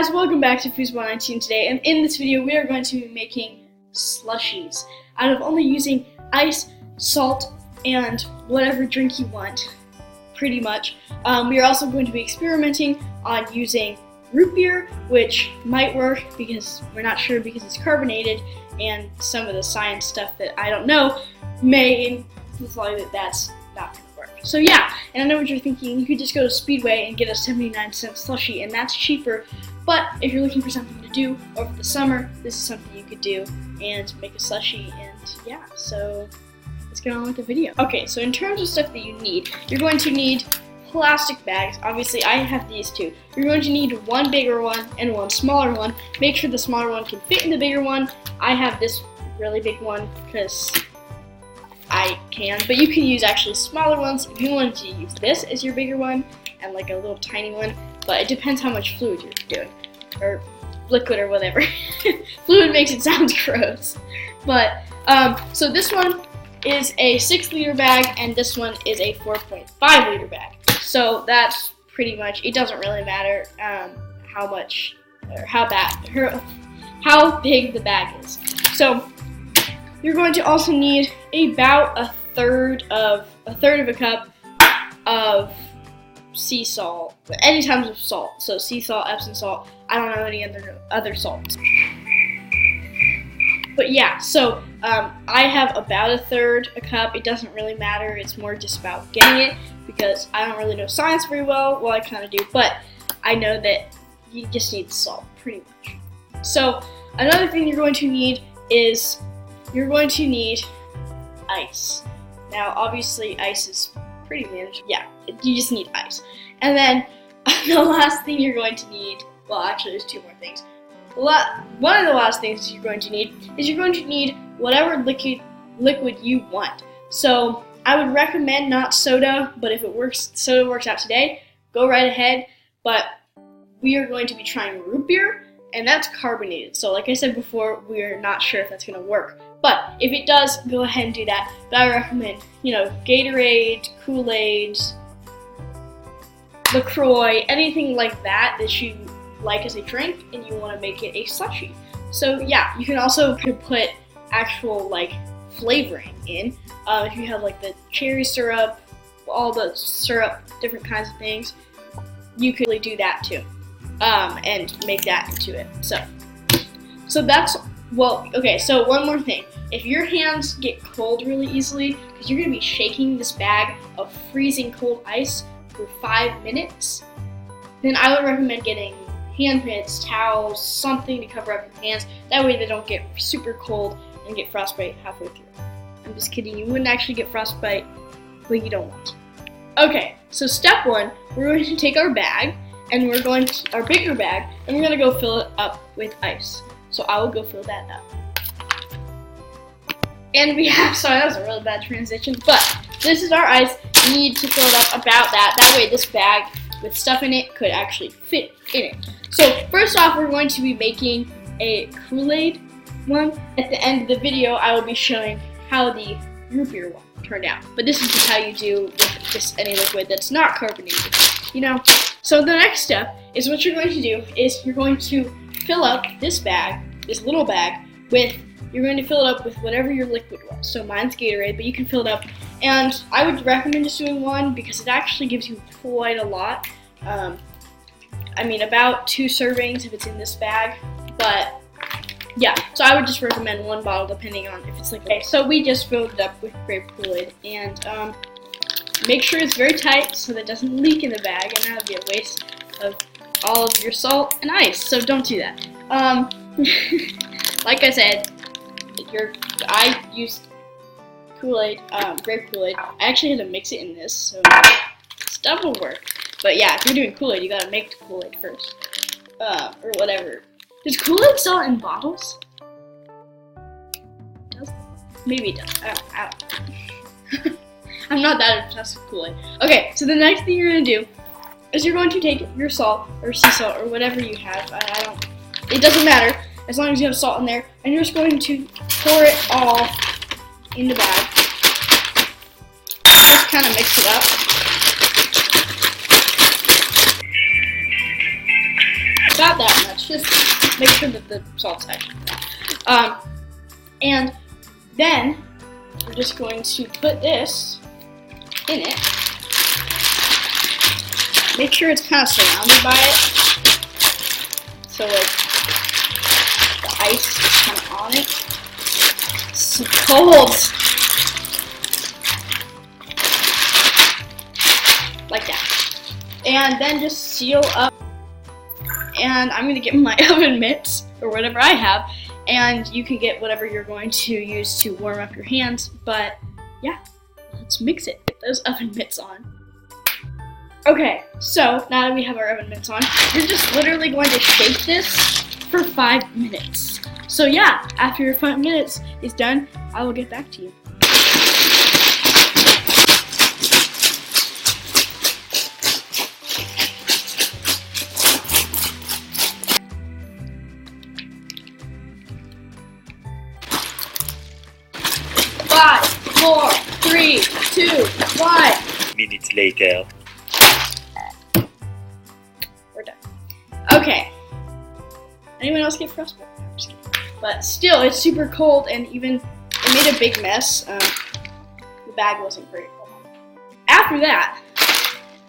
guys, welcome back to Foosball19 today, and in this video we are going to be making slushies out of only using ice, salt, and whatever drink you want, pretty much. We are also going to be experimenting on using root beer, which might work because we're not sure because it's carbonated, and some of the science stuff that I don't know may imply that that's not going to work. So yeah, and I know what you're thinking, you could just go to Speedway and get a 79-cent slushie, and that's cheaper, but if you're looking for something to do over the summer, this is something you could do and make a slushie, and yeah, so let's get on with the video. Okay, so in terms of stuff that you need, you're going to need plastic bags. Obviously, I have these two. You're going to need one bigger one and one smaller one. Make sure the smaller one can fit in the bigger one. I have this really big one because I can, but you can use actually smaller ones if you wanted to use this as your bigger one and like a little tiny one, but it depends how much fluid you're doing, or liquid or whatever. Fluid makes it sound gross. But, so this one is a 6-liter bag and this one is a 4.5-liter bag. So that's pretty much, it doesn't really matter how much, or how big the bag is. So you're going to also need about a third of a cup of sea salt, any types of salt. So sea salt, Epsom salt. I don't know any other salts. But yeah, so I have about a third a cup. It doesn't really matter. It's more just about getting it because I don't really know science very well. Well, I kind of do, but I know that you just need salt pretty much. So another thing you're going to need is you're going to need ice. Now, obviously, ice is pretty manageable. Yeah, you just need ice. And then the last thing you're going to need, well, actually, there's two more things. One of the last things you're going to need is you're going to need whatever liquid you want. So I would recommend not soda, but if soda works out today, go right ahead. But we are going to be trying root beer, and that's carbonated. So like I said before, we're not sure if that's going to work. But if it does, go ahead and do that. But I recommend, Gatorade, Kool-Aid, LaCroix, anything like that you like as a drink and you want to make it a slushie. So yeah, you can also put actual flavoring in. If you have the cherry syrup, all the syrup, different kinds of things, you could do that too, and make that into it. So that's, well, okay, so one more thing. If your hands get cold really easily, because you're going to be shaking this bag of freezing cold ice for 5 minutes, then I would recommend getting hand mitts, towels, something to cover up your hands. That way they don't get super cold and get frostbite halfway through. I'm just kidding, you wouldn't actually get frostbite, but you don't want to. Okay, so step one, we're going to take our bag, and our bigger bag, and we're going to go fill it up with ice. So I will go fill that up. And we have, sorry, that was a really bad transition, but this is our ice. You need to fill it up about that. That way this bag with stuff in it could actually fit in it. So first off, we're going to be making a Kool-Aid one. At the end of the video, I will be showing how the root beer one turned out. But this is just how you do with just any liquid that's not carbonated, So the next step is what you're going to do is you're going to fill up this bag, this little bag, you're going to fill it up with whatever your liquid was. So mine's Gatorade, but you can fill it up. And I would recommend just doing one because it actually gives you quite a lot. About 2 servings if it's in this bag. But yeah, so I would just recommend 1 bottle depending on if it's liquid. Okay, so we just filled it up with grape Kool-Aid. And make sure it's very tight so that it doesn't leak in the bag. And that would be a waste of all of your salt and ice. So don't do that. Like I said, I used Kool-Aid, grape Kool-Aid. I actually had to mix it in this, so stuff will work. But yeah, if you're doing Kool-Aid, you gotta make the Kool-Aid first, or whatever. Does Kool-Aid sell in bottles? Maybe it does. I don't. I'm not that obsessed with Kool-Aid. Okay, so the next thing you're gonna do is you're going to take your salt or sea salt or whatever you have. It doesn't matter as long as you have salt in there, and you're just going to pour it all in the bag. Just kind of mix it up. not that much. Just make sure that the salt's actually there. And then we're just going to put this in it. Make sure it's kind of surrounded by it. So like the ice is kind of on it. It's so cold. Like that. And then just seal up. And I'm gonna get my oven mitts or whatever I have. And you can get whatever you're going to use to warm up your hands. But yeah, let's mix it. Get those oven mitts on. Okay, so now that we have our oven mitts on, you're just literally going to shake this for 5 minutes. So yeah, after your 5 minutes is done, I will get back to you. Five, four, three, two, one. Minutes later. We're done. Okay. Anyone else get frostbite? No, I'm just kidding. But still, it's super cold, and even it made a big mess. The bag wasn't great. After that,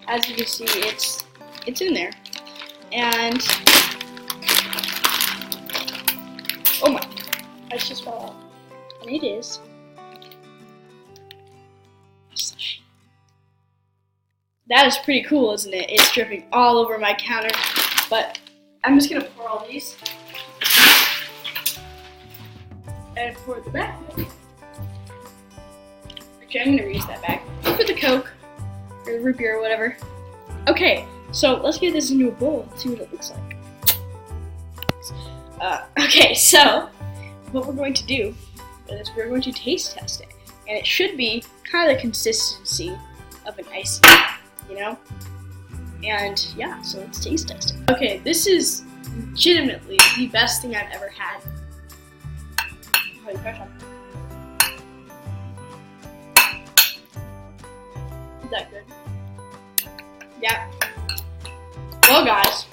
as you can see, it's in there, and oh my, ice just fell out, and it is slushie. That is pretty cool, isn't it? It's dripping all over my counter, but I'm just gonna pour all these and pour the bag. Actually, I'm gonna reuse that bag for the Coke or the root beer or whatever. Okay, so let's get this into a bowl and see what it looks like. Okay, so what we're going to do is we're going to taste test it, and it should be kind of the consistency of an icy, you know? And yeah, so let's taste test it. Okay, this is legitimately the best thing I've ever had. Holy pressure. Is that good? Yeah. Well guys,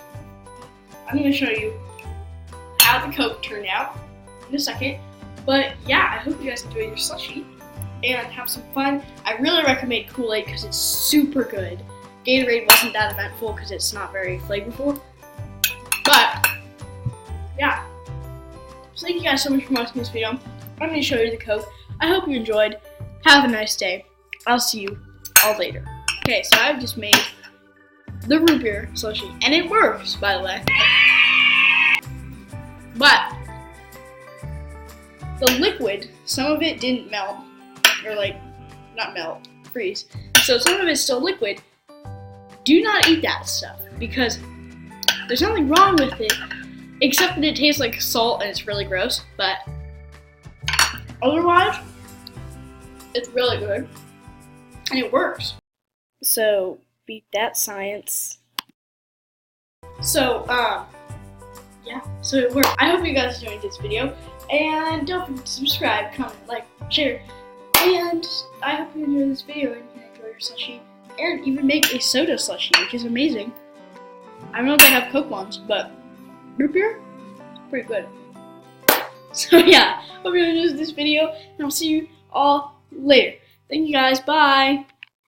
I'm going to show you how the Coke turned out in a second. But yeah, I hope you guys enjoy your slushie and have some fun. I really recommend Kool-Aid because it's super good. Gatorade wasn't that eventful because it's not very flavorful. But yeah. So thank you guys so much for watching this video. I'm going to show you the Coke. I hope you enjoyed. Have a nice day. I'll see you all later. Okay, so I've just made the root beer slushie, and it works, by the way. But the liquid, some of it didn't melt, or like, not melt, freeze. So some of it's still liquid. Do not eat that stuff, because there's nothing wrong with it, except that it tastes like salt and it's really gross, but otherwise, it's really good, and it works. So, beat that science. So, yeah, so it worked. I hope you guys enjoyed this video, and don't forget to subscribe, comment, like, share, and I hope you enjoyed this video and you can enjoy your slushie, and even make a soda slushie, which is amazing. I don't know if they have Coke ones, but root beer, pretty good. So yeah, hope you enjoyed this video, and I'll see you all later. Thank you guys, bye!